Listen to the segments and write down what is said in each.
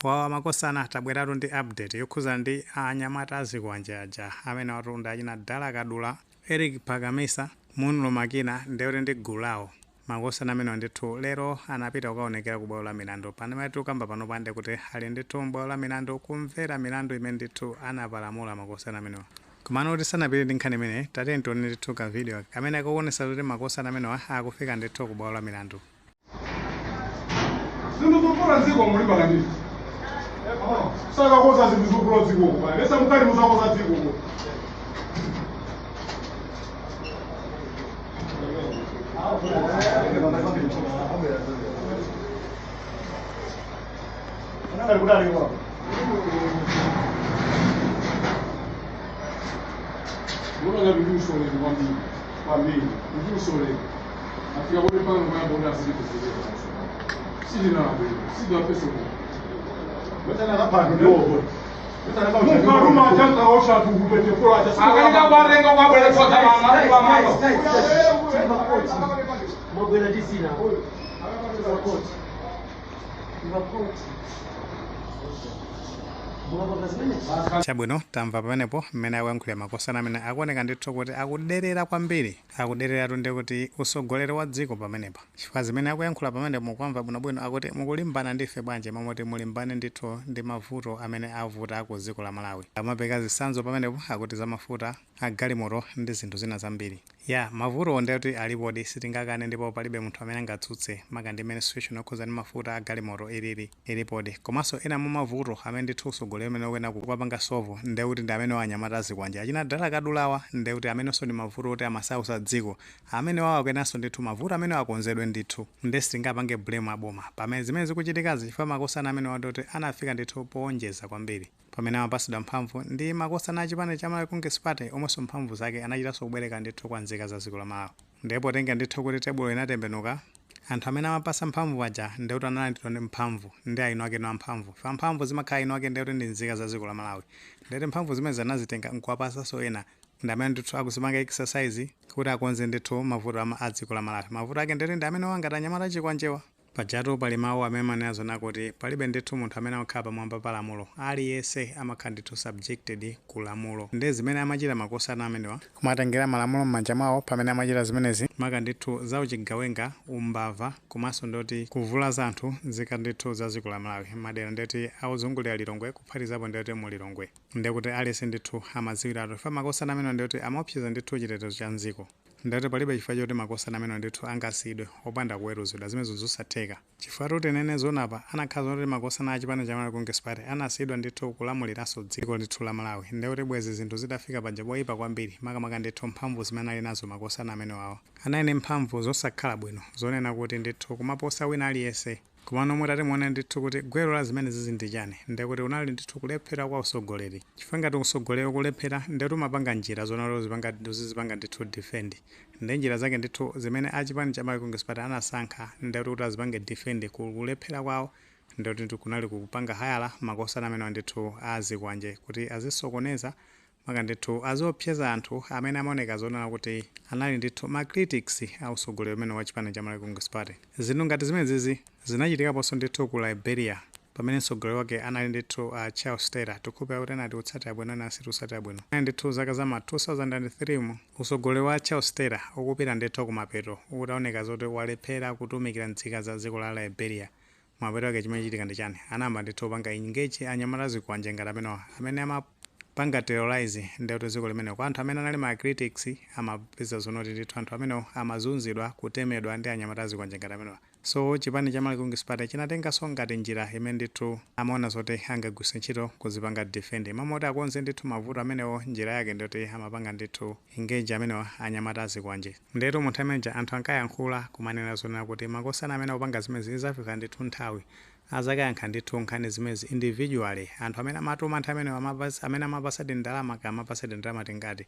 Wa makosana tabweratu ndi update yokhuza ndi anyamata azikwanja amene watunda achina Dala Kadula, Eric Pakamisa, Munlo Makina ndewoti ndi gulu lawo. Makosana amene ndithu lero anapita kukaonekera ku bwalo la milandu pamene tikamba pano pande kuti ali ndithu m'bwalo la milandu kumvera milandu imene ndithu anapalamula makosana amenewa. Kumano kuti sanapite ndi nkhani imene tatiyeni tione ndithu ka video kamene akuonesa kuti makosana amenewa akufika ndithu ku bwalo la milandu. Saka koza zimizukuro dziko kubaya lesa mukali muzakoza dziko ko anakali kudali kwa Bora bilusole kwambi bilusole afika bole panga kwa boda asiku sidi na sidi apeso Betana na pano ndogo. Betana ba ushaka. Mkaruma atanga osha tukupete kwa aja. Akanika barenga kwa bole sota mama kwa mama. Mbogwela disina. Chabwino tamva pamenepo mmene akuyankhulira makosana amene akuoneka ndithu kuti akuderera kwambiri, akudereratu ndi kuti usogoleri wa dziko pamenepa. Chifukwa zimene akuyankhula pamene mukwamva bwinobwino akuti mukulimbana ndife bwanji mamoti mulimbane ndithu ndi mavuto amene avuta aku dziko la Malawi. Amapeka zitsanzo pamenepo akuti za mafuta agalimoto ndi zinthu zina zambiri. Mavuto ndekuti alipodi sitingakane ndipo palibe munthu amene angatsutse maka ndi imene situation okhuza ndi mafuta agalimoto ilipodi. Komanso ena mwa mavuto amene ndithu usogoleri amene ukuyenda kupanga sovo ndekuti ndi amene anyamata azikwanja achina Dala Kadulawa ndekuti amenenso ndi mavuto oti amasausa dziko amene wawo akwenanso ndithu mavuto amene akonzedwe ndithu ndi sitingapange blame aboma pamene zimene zikuchitikazi chifukwa makosana amene wadoti anafika ndithu powonjeza kwambiri pamene amapasidwa mphamvu ndi makosana achipani cha Malawi Congress Party omwenso mphamvu zake anachitanso kubwereka ndithu kwa nzika za dziko la Malawi. Ndipo tenga ndithu kuti tebulo inatembenuka anthu amene amapasa mphamvu aja ndekuti analandidwa ndi mphamvu ndi aino ake no mphamvu fa mphamvu zimakhala ino ake ndekuti ndi nzika za dziko la Malawi ndete mphamvu zimene zanazitenga nkuwapasanso ena ndi amene ndithu akuzimanga exercise kuti akonze ndithu mavuto a dziko la Malawi. Mavuto ake ndekuti ndi amene wangati anyamata chikwanjewa pajatu pali mawu amene manena kuti palibe ndithu munthu amene akhala pamwamba pa lamulo aliyense amakhala ndithu subjected ku lamulo ndi zimene amachita makosana amenewa kumatengera malamulo m'manja mwawo pamene amachita zimenezi maka ndithu za uchigawenga umbava komanso ndoti kuvula za anthu zika ndithu za dziko la Malawi madera ndeti auzungulira Lilongwe kuphatizapo ndeti mu Lilongwe ndekuti aliyense ndithu amadziwiratu fa makosana amenewa ndikuti amaopseza ndithu chitetezo cha nziko ndati palibe chifukwa choti makosana amene ndithu angasiyidwe opanda kuweruzidwa zimene zosatheka chifukwa kuti nene zonapa anakhala kuti makosana achipani cha Malawi Congress Party anasiyidwa ndithu kulamuliranso dziko ndithu la Malawi ndekuti bwezi zinthu zidafika panja poyipa kwambiri makamaka ndithu mphamvu zimene ali nazo makosana amene wawo anayene mphamvu zosakhala bwino zonena kuti ndithu kumaposa wina aliyense kumano mutati muone ndithu kuti gwero la zimene zizi ndi chani ndekuti unali ndithu kulephera kwa usogoleri chifukwa ngati usogoleri kulephera ndekuti umapanga njira zonalo zizipanga ndithu defend ndi njira zake ndithu zimene achipani cha Malawi Congress Party anasankha ndekuti kuti azipange defend kulephera kwawo ndekuti kunali kupanga hayala makosana amene ndithu azikwanje kuti azisokoneza maka ndithu aziopseza anthu amene amaoneka zonena kuti anali ndithu ma critics a usogoleri umene wa chipani cha Malawi Congress Party. Zinthu ngati zimene zizi zinachitikaponso ndithu ku Liberia pamene msogoleri wake anali ndithu Charles Taylor tikhupa kuti anati utsatira bwino nasi tutsatira bwino ndithu zaka za 2003 mu usogoleri wa Charles Taylor ukupita ndithu kumapeto utaoneka zoti walephera kutumikira nzika za dziko la Liberia. Mapeto ake chimene chitika ndi chani anayamba ndithu panga engage anyamata azikwanje ngati amene amapanga terrorize ndekuti dziko limene kwa anthu amene anali ma critics amapeza zonoti ndithu anthu amene amazunzidwa kutemedwa ndi anyamata azikwanje ngati amenewa. So chipani cha Malawi Congress Party chinatenganso ngati njira imene ndithu amaona zoti angagwiritse ntchito kuzipanga defend mamoti akonze ndithu mavuto amenewo njira yake ndoti amapanga ndithu engage amenewa anyamata azikwanje ndetu munthu amene anthu ankayankhula kumanena zonena kuti makosana amene akupanga zimene zizafika ndithu nthawi azakayankha ndithu nkhani zimezi individually anthu amene amatuma anthu amene amapasadi ndalama kamapasadi ndalama tingati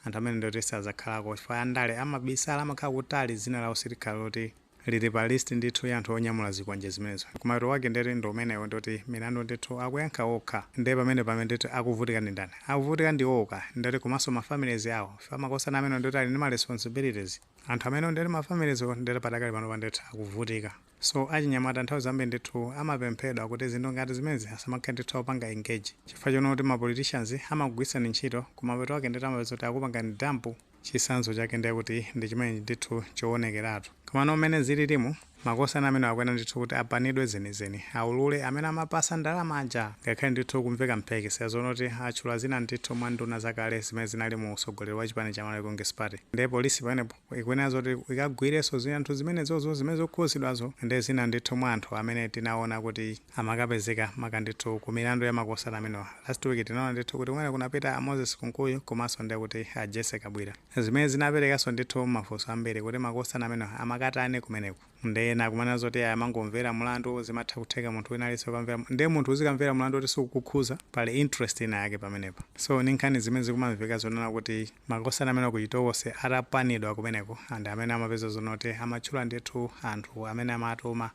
anthu amene ndoti sazakhalako chifukwa ndale amabisala amakhala kutali zina lawo silikhala loti lili pa list ndithu ya anthu onyamula zikwanje zimenezo kumapeto wake ndeti ndi umenewo ndoti milandu ndithu akuyankha okha ndi pamene ndithu akuvutika ndi ndani akuvutika ndi okha ndoti komanso mafamilies awo fa makosana amene ndoti ali ndi ma responsibilities anthu amene ndoti mafamilies ndoti patakali pano ndithu akuvutika so achinyamata nthawi zambiri ndithu amapemphedwa kuti zinthu ngati zimezi asamakhale ndithu opanga engage chifukwa chona kuti ma politicians amagwiritsani ntchito kumapeto ake ndithu amapeza kuti akupanga ni dampu chisanzo chake ndiye kuti ndi chimene ndithu choonekeratu komano umene zililimu makosana amene akwena ndithu kuti apanidwe zenizeni aulule amene amapasa ndalama aja ngakhale ndithu kumveka mphekesera zonoti atchula zina ndithu mwa nduna zakale zimene zinali mu usogoleri wa chipani cha Malawi Congress Party ndiye polisi pamenepo ikuyenera zoti ikagwirenso zinthu zimenezozo zimene zokhuzidwazo ndi zina ndithu mwa anthu amene tinaona kuti amakapezeka maka ndithu ku milandu ya makosana amenewa last week tinaona ndithu kuti kumene kunapita Moses Kunkuyu komanso ndiye kuti Jesse Kabwira zimene zinaperekanso ndithu mafunso ambiri kuti makosana amenewa amakatani kumeneko ndena kumana zoti amangomvera mlandu zimatha kutheka munthu wina aliyense kumvera ndiye munthu uzikamvera mlandu kuti sikukukhuza pali interest ina yake pamenepa so ni nkhani zimene zikumamveka zonena kuti makosana amene kuchitokose atapanidwa kumeneko and amene amapeza zonoti amatchula ndithu anthu amene amatuma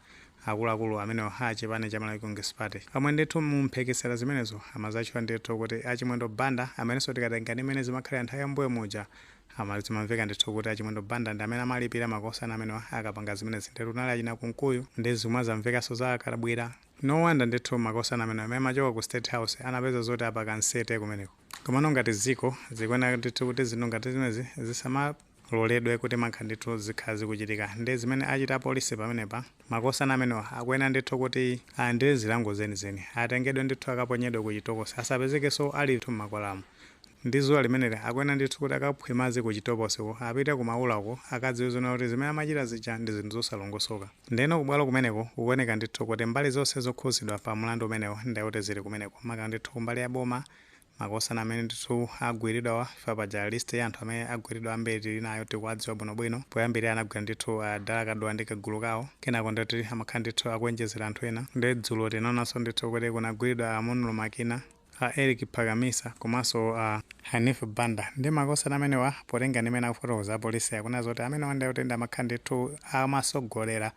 akuluakulu amene achipani cha Malawi Congress Party amwe ndithu mumphekesera zimenezo amazatchula ndithu kuti achimwendo banda amenenso tikatengani imene zimakhala nthawi yambuyo muja amazimamveka ndithu kuti achimwendo banda ndi amene amalipira makosana amene akapanga zimenezi ndithu nali achina Kunkuyu ndi zimwe zamvekanso za Kabwira no wonder ndithu makosana amene amachoka ku State House anapeza zoti apakansete kumeneko komano ngati ziko zikwena ndithu kuti zinthu ngati zimezi zisamaloledwe kuti makha ndithu zikhala zikuchitika ndi zimene achita polisi pamenepa makosana amenewa akwena ndithu kuti ndi zilango zenizeni atengedwe ndithu akaponyedwe kuchitokosi asapezekenso ali ndithu m'makwalamo ndi zuwa limeneli akwena ndithu kuti akaphwe madzi kuchitokosiko apite kumaulako akadziwe zona kuti zimene amachita zija ndi zinthu zosalongosoka ndeno kubwalo kumeneko kuoneka ndithu kuti mbali zonse zokhuzidwa pa mlandu umenewo ndi kuti zili kumeneko maka ndithu kumbali ya boma makosana amene ndithu agwiridwa ifa paja list ya anthu amene agwiridwa ambiri tili nayo tikuwadziwa bwinobwino poyambirira anagwira ndithu Dala Kadwa ndi kagulu kawo kenako ndithu amakhala ndithu akuonjezera anthu ena ndi dzulo tinaonanso ndithu kuti kunagwiridwa Amunulu Makina Eric Pagamisa komanso Hanif Banda ndi makosana amenewa potenga ndimene akufotokoza apolisi akuna zoti amenewa ndi kuti amakhala ndithu amasogolera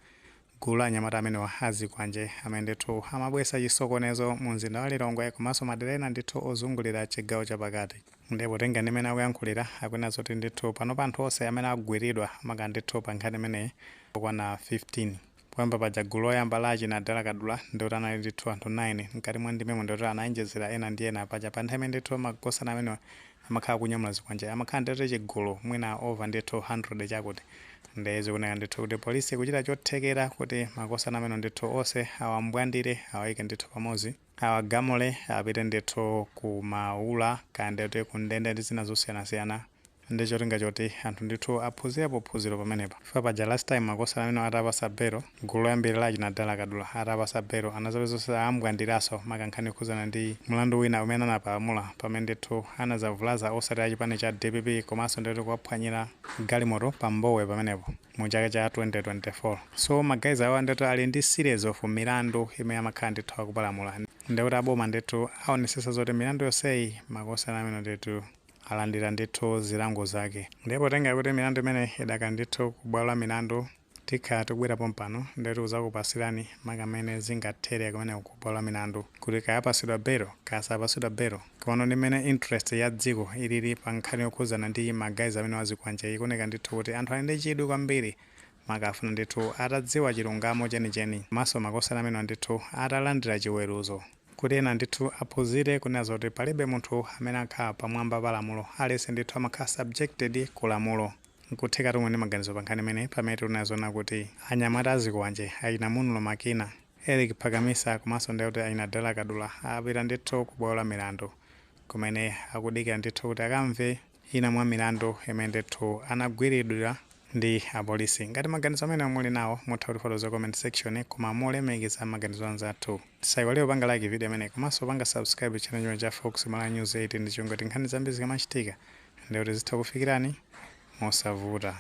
gulu anyamata amenewa azikwanje amene ndithu amabwesa chisokonezo mu mzinda wa Lilongwe komanso maderena ndithu ozungulira chigawo chapakati ndi potenga ndimene akuyankhulira akuna zoti ndithu pano pa anthu onse amene agwiridwa maka ndithu pa nkhani imeneyi okwana 15 poyamba paja gulu loyamba la achina Dala Kadula ndikuti anali ndithu anthu 9 mkati mwa ndimemo ndikuti anaonjezera ena ndi ena paja pa nthawi imene ndithu makosana amenewa amakhala kunyamula zikwanje amakhala ndithu chigulu mwina over ndithu 100 chakuti ndi zikuneka ndithu kuti polisi kuchita chothekera kuti makosana amene ndithu onse awambwandire awayike ndithu pamodzi awagamule apite ndithu kumaula kandi kuti kundende ndi zina zosiyanasiyana ndi cholinga choti anthu ndithu aphunzirepo phunziro pamenepa ifa paja last time makosana amene atapasa belo gulu loyambirira achina Dala Kadula atapasa belo anazapeza zonse amgwandiranso makankhani kukhuzana ndi mlandu wina umene anapalamula pamene ndithu anazavulaza osati achipani cha DPP komanso ndithu kuwaphwanyira galimoto pa Mbowe pamenepo mu chaka cha 2024 so magayizi awa ndithu ali ndi series of milandu imene amakhala ndithu akupalamula ndikuti aboma ndithu aonesesa zoti milandu yonseyi makosana amene ndithu alandira ndithu zilango zake ndipo tenga kuti milandu imene idaka ndithu kubwalo milandu tikhala tikubwerapo mpano ndithu uzakupasirani makamene zingathere kumene kubwalo milandu kuti kayapasidwa belo kasapasidwa belo kono ndimene interest ya dziko ilili pa nkhani yokhuzana ndi magayizi amene azikwanje ikuoneka ndithu kuti anthu ali ndi chidwi kwambiri makafuna ndithu atadziwa chilungamo chenicheni maso makosana amene ndithu atalandira chiweruzo kuti ena ndithu aphunzire kunena zoti palibe munthu amene akhala pamwamba pa lamulo aliyense ndithu amakhala subjected ku lamulo nkutheka tumwe ndi maganizo pa nkhani imene pamene tinazona kuti anyamata azikwanje achina Amunulu Makina Eric Pagamisa komanso ndi kuti achina Dala Kadula apita ndithu kubwalo milandu kumene akudikira ndithu kuti akamve ina mwa milandu imene ndithu anagwiridwa ndi apolisi ngati maganizo amene muli nawo mutha kutifotokoza comment section koma molemekeza maganizo anzathu tisayiwale kupanga like video imene komanso panga subscribe channel cha Fox Malawi News 8 ndi chongoti nkhani zambiri zikamachitika ndi kuti zitha kufikirani mosavuta.